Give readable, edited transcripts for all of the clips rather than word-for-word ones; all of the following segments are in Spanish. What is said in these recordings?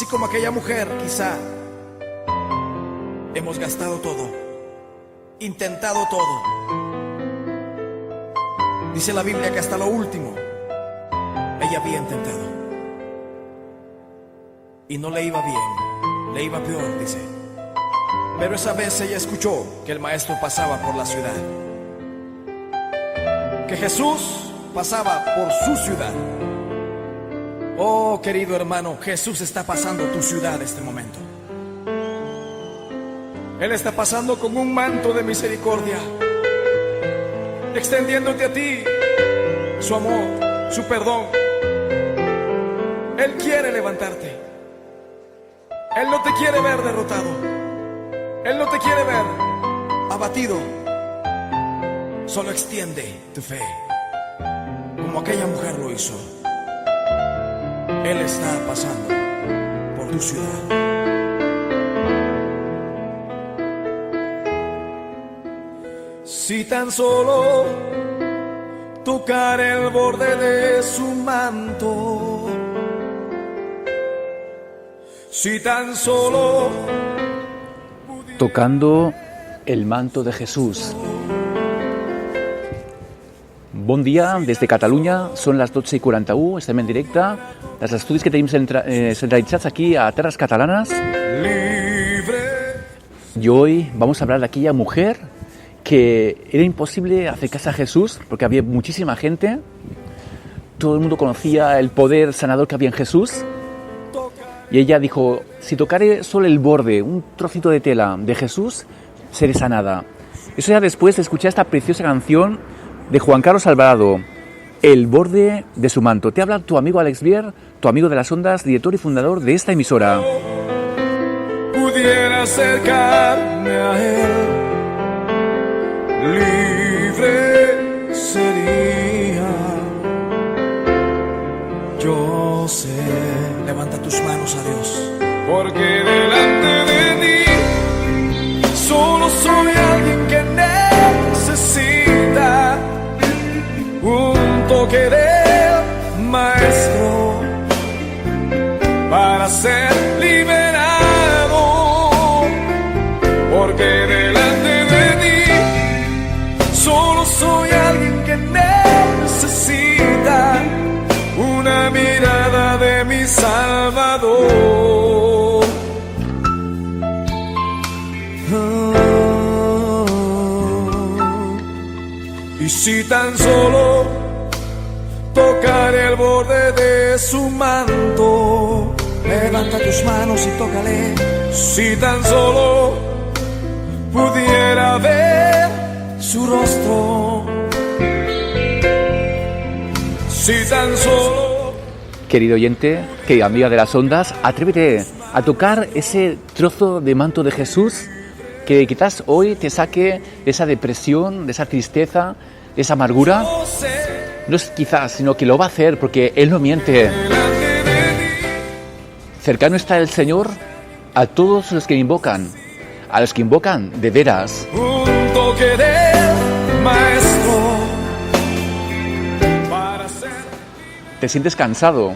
Así como aquella mujer, quizá hemos gastado todo, intentado todo. Dice la Biblia que hasta lo último ella había intentado y no le iba bien, le iba peor, dice. Pero esa vez ella escuchó que el maestro pasaba por la ciudad, que Jesús pasaba por su ciudad. Oh, querido hermano, Jesús está pasando tu ciudad este momento. Él está pasando con un manto de misericordia, extendiéndote a ti su amor, su perdón. Él quiere levantarte. Él no te quiere ver derrotado. Él no te quiere ver abatido. Solo extiende tu fe, como aquella mujer lo hizo. Él está pasando por tu ciudad. Si tan solo tocar el borde de su manto, si tan solo tocando el manto de Jesús. Bon dia des de Catalunya, són les 12:41, estem en directe dels estudis que tenim centralitzats aquí a Terras Catalanas. Y hoy vamos a hablar de aquella mujer que era imposible acercarse a Jesús porque había muchísima gente. Todo el mundo conocía el poder sanador que había en Jesús. Y ella dijo, si tocaré solo el borde, un trocito de tela de Jesús, seré sanada. Eso ya después de escuchar esta preciosa canción de Juan Carlos Alvarado, El borde de su manto. Te habla tu amigo Alex Bier, tu amigo de las ondas, director y fundador de esta emisora. Pudiera acercarme a él, libre sería. Yo sé. Levanta tus manos a Dios, porque delante de ti solo soy alguien que necesita un toque del maestro para ser liberado, porque delante de ti solo soy alguien que necesita una mirada de mi Salvador. Y si tan solo tocar el borde de su manto, levanta tus manos y tócale. Si tan solo pudiera ver su rostro, si tan solo. Querido oyente, querida amiga de las ondas, atrévete a tocar ese trozo de manto de Jesús que quizás hoy te saque de esa depresión, de esa tristeza, de esa amargura. No es quizás, sino que lo va a hacer porque Él no miente. Cercano está el Señor a todos los que invocan, a los que invocan de veras. Un toque del maestro. ¿Te sientes cansado?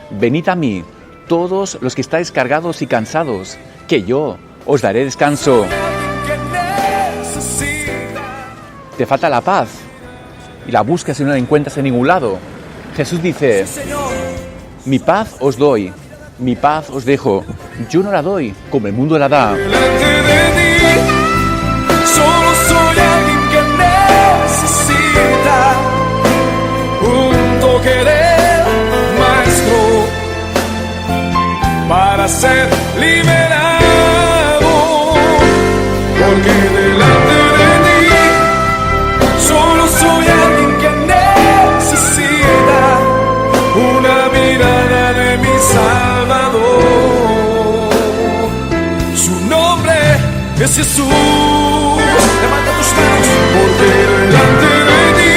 Venid a mí, todos los que estáis cargados y cansados, que yo os daré descanso. Te falta la paz y la buscas y no la encuentras en ningún lado. Jesús dice, mi paz os doy, mi paz os dejo. Yo no la doy como el mundo la da. Solo soy alguien que necesita un toque de para ser liberado, porque delante de ti solo soy alguien que necesita una mirada de mi Salvador. Su nombre es Jesús. Levanta tus manos, porque delante de ti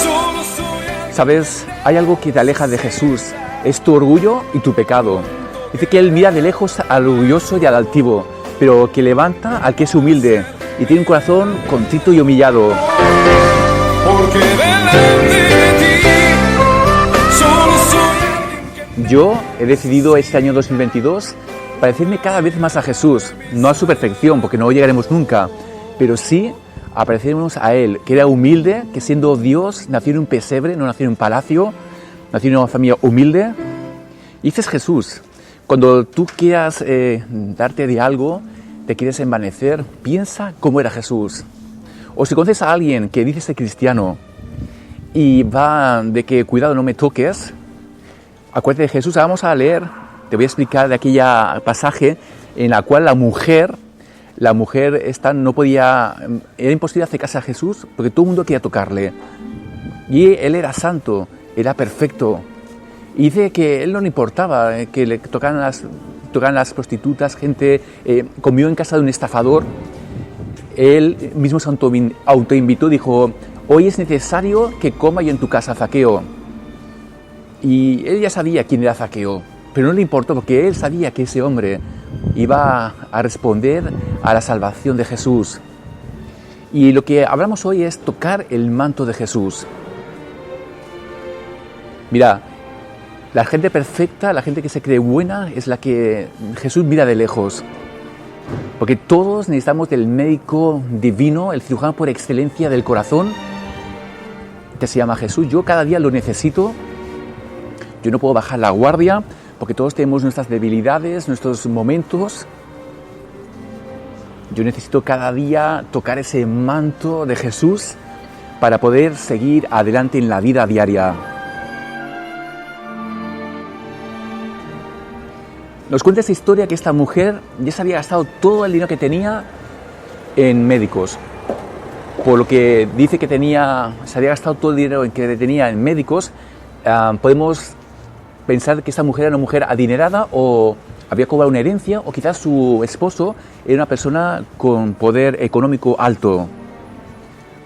solo soy alguien. ¿Sabes? Hay algo que te aleja de Jesús. Es tu orgullo y tu pecado. Dice que Él mira de lejos al orgulloso y al altivo, pero que levanta al que es humilde y tiene un corazón contrito y humillado. Porque delante de ti solo soy Yo he decidido este año 2022 parecerme cada vez más a Jesús, no a su perfección, porque no llegaremos nunca, pero sí a parecernos a Él, que era humilde, que siendo Dios nació en un pesebre, no nació en un palacio, nació en una familia humilde. Y ese es Jesús. Cuando tú quieras darte de algo, te quieres envanecer, piensa cómo era Jesús. O si conoces a alguien que dice ser cristiano y va de que cuidado no me toques, acuérdate de Jesús. Vamos a leer, te voy a explicar de aquella pasaje en la cual la mujer esta no podía, era imposible acercarse a Jesús porque todo el mundo quería tocarle. Y él era santo, era perfecto. Y dice que él no le importaba que le tocaran las prostitutas, gente, comió en casa de un estafador. Él mismo se autoinvitó, dijo: hoy es necesario que coma yo en tu casa, Zaqueo. Y él ya sabía quién era Zaqueo, pero no le importó porque él sabía que ese hombre iba a responder a la salvación de Jesús. Y lo que hablamos hoy es tocar el manto de Jesús. Mira, la gente perfecta, la gente que se cree buena, es la que Jesús mira de lejos. Porque todos necesitamos del médico divino, el cirujano por excelencia del corazón, que se llama Jesús. Yo cada día lo necesito. Yo no puedo bajar la guardia, porque todos tenemos nuestras debilidades, nuestros momentos. Yo necesito cada día tocar ese manto de Jesús para poder seguir adelante en la vida diaria. Nos cuenta esta historia que esta mujer ya se había gastado todo el dinero que tenía en médicos. Por lo que dice que se había gastado todo el dinero que tenía en médicos, podemos pensar que esta mujer era una mujer adinerada o había cobrado una herencia, o quizás su esposo era una persona con poder económico alto.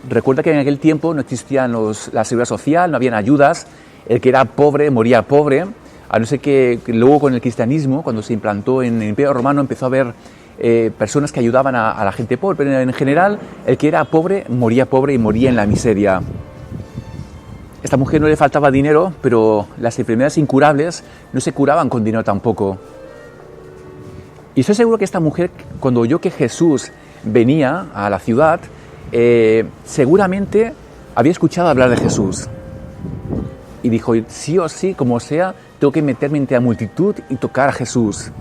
Recuerda que en aquel tiempo no existía la seguridad social, no habían ayudas, el que era pobre moría pobre. A no ser que luego con el cristianismo, cuando se implantó en el Imperio Romano, empezó a haber personas que ayudaban a la gente pobre, pero en general el que era pobre y moría en la miseria. Esta mujer no le faltaba dinero, pero las enfermedades incurables no se curaban con dinero tampoco. Y estoy seguro que esta mujer, cuando oyó que Jesús venía a la ciudad, seguramente había escuchado hablar de Jesús. Y dijo: sí o sí, como sea, tengo que meterme entre la multitud y tocar a Jesús.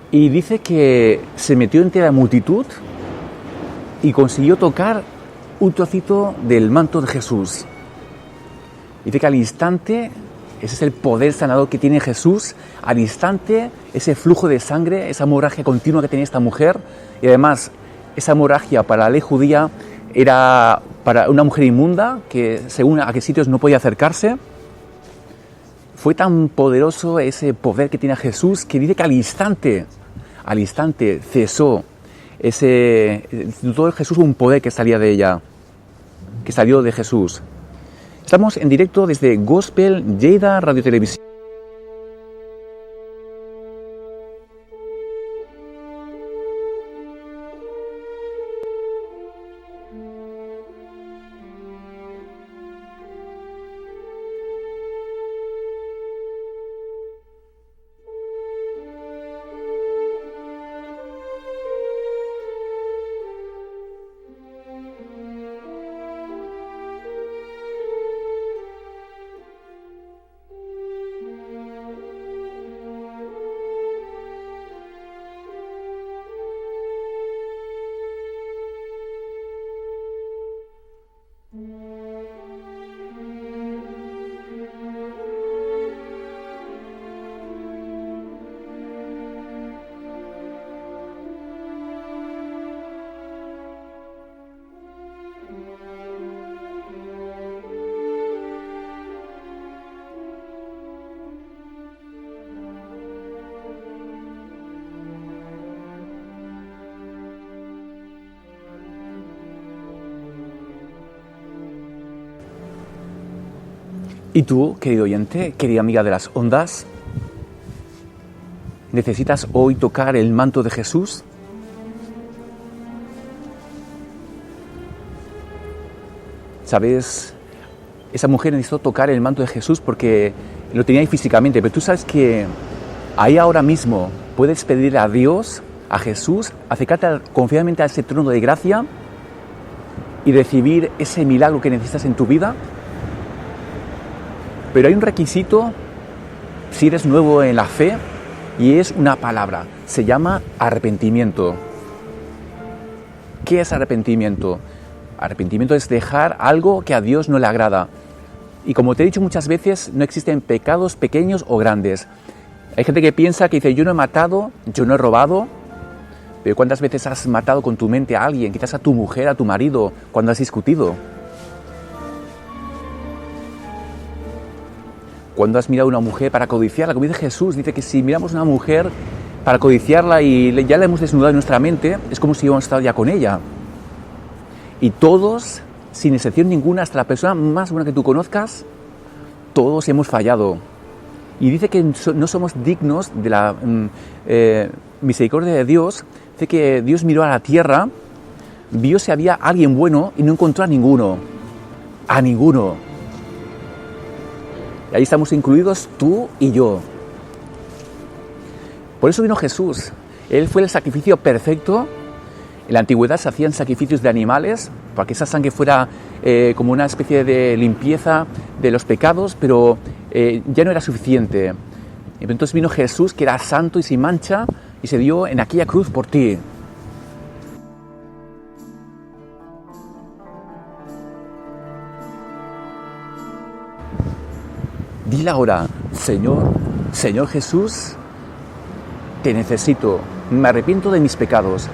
Y dice que se metió entre la multitud y consiguió tocar un trocito del manto de Jesús. Dice que al instante, ese es el poder sanador que tiene Jesús, al instante ese flujo de sangre, esa hemorragia continua que tenía esta mujer, y además esa hemorragia para la ley judía era para una mujer inmunda que según a qué sitios no podía acercarse. Fue tan poderoso ese poder que tiene Jesús que dice que al instante cesó todo Jesús, un poder que salía de ella, que salió de Jesús. Estamos en directo desde Gospel Lleida Radio Televisión. ¿Y tú, querido oyente, querida amiga de las ondas? ¿Necesitas hoy tocar el manto de Jesús? ¿Sabes? Esa mujer necesitó tocar el manto de Jesús porque lo tenía ahí físicamente, pero tú sabes que ahí ahora mismo puedes pedir a Dios, a Jesús, acercarte confiadamente a ese trono de gracia y recibir ese milagro que necesitas en tu vida. Pero hay un requisito si eres nuevo en la fe y es una palabra, se llama arrepentimiento. ¿Qué es arrepentimiento? Arrepentimiento es dejar algo que a Dios no le agrada. Y como te he dicho muchas veces, no existen pecados pequeños o grandes. Hay gente que piensa que dice, yo no he matado, yo no he robado. Pero ¿cuántas veces has matado con tu mente a alguien? Quizás a tu mujer, a tu marido, cuando has discutido. Cuando has mirado a una mujer para codiciarla, como dice Jesús, dice que si miramos a una mujer para codiciarla y ya la hemos desnudado en nuestra mente, es como si hubiéramos estado ya con ella. Y todos, sin excepción ninguna, hasta la persona más buena que tú conozcas, todos hemos fallado. Y dice que no somos dignos de la misericordia de Dios. Dice que Dios miró a la tierra, vio si había alguien bueno y no encontró a ninguno. A ninguno. Y ahí estamos incluidos tú y yo. Por eso vino Jesús. Él fue el sacrificio perfecto. En la antigüedad se hacían sacrificios de animales para que esa sangre fuera como una especie de limpieza de los pecados, pero ya no era suficiente. Entonces vino Jesús, que era santo y sin mancha, y se dio en aquella cruz por ti. Dile ahora, Señor Jesús, te necesito, me arrepiento de mis pecados.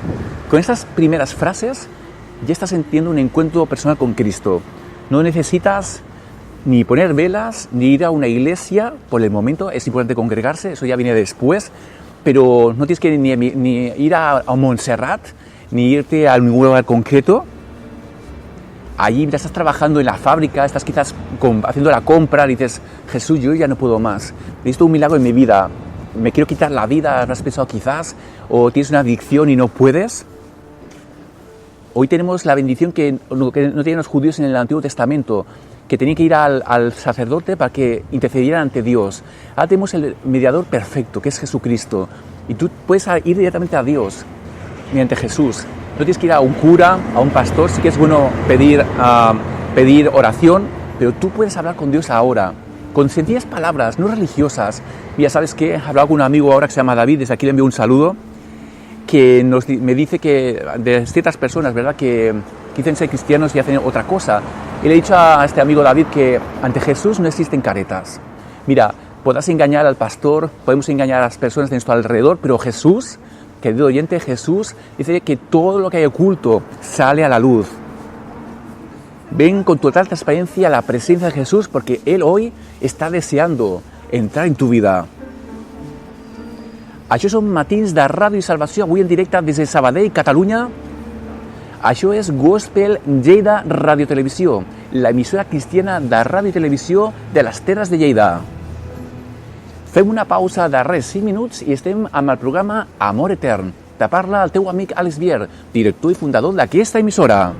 Con estas primeras frases ya estás sintiendo un encuentro personal con Cristo. No necesitas ni poner velas, ni ir a una iglesia por el momento. Es importante congregarse, eso ya viene después, pero no tienes que ni ir a Montserrat, ni irte a ningún lugar concreto. Allí ya estás trabajando en la fábrica, estás quizás haciendo la compra y dices, Jesús, yo ya no puedo más, necesito un milagro en mi vida, me quiero quitar la vida, ¿no has pensado quizás? ¿O tienes una adicción y no puedes? Hoy tenemos la bendición que no tenían los judíos en el Antiguo Testamento, que tenían que ir al sacerdote para que intercedieran ante Dios. Ahora tenemos el mediador perfecto, que es Jesucristo, y tú puedes ir directamente a Dios mediante Jesús. No tienes que ir a un cura, a un pastor, sí que es bueno pedir oración, pero tú puedes hablar con Dios ahora, con sencillas palabras, no religiosas. Mira, ¿sabes qué? He hablado con un amigo ahora que se llama David, desde aquí le envío un saludo, que me dice que de ciertas personas, ¿verdad?, que dicen ser cristianos y hacen otra cosa. Y le he dicho a este amigo David que ante Jesús no existen caretas. Mira, podrás engañar al pastor, podemos engañar a las personas de nuestro alrededor, pero Jesús, querido oyente, Jesús dice que todo lo que hay oculto sale a la luz. Ven con total transparencia a la presencia de Jesús porque Él hoy está deseando entrar en tu vida. Això són matins de Ràdio i Salvació, avui en directe des de Sabadell, Catalunya. Això és Gospel Lleida Radio Televisió, la emissora cristiana de Ràdio i Televisió de les Terres de Lleida. Fem una pausa de res 5 minuts i estem amb el programa Amor Etern. Te parla el teu amic Àlex Vier, director i fundador d'aquesta emissora.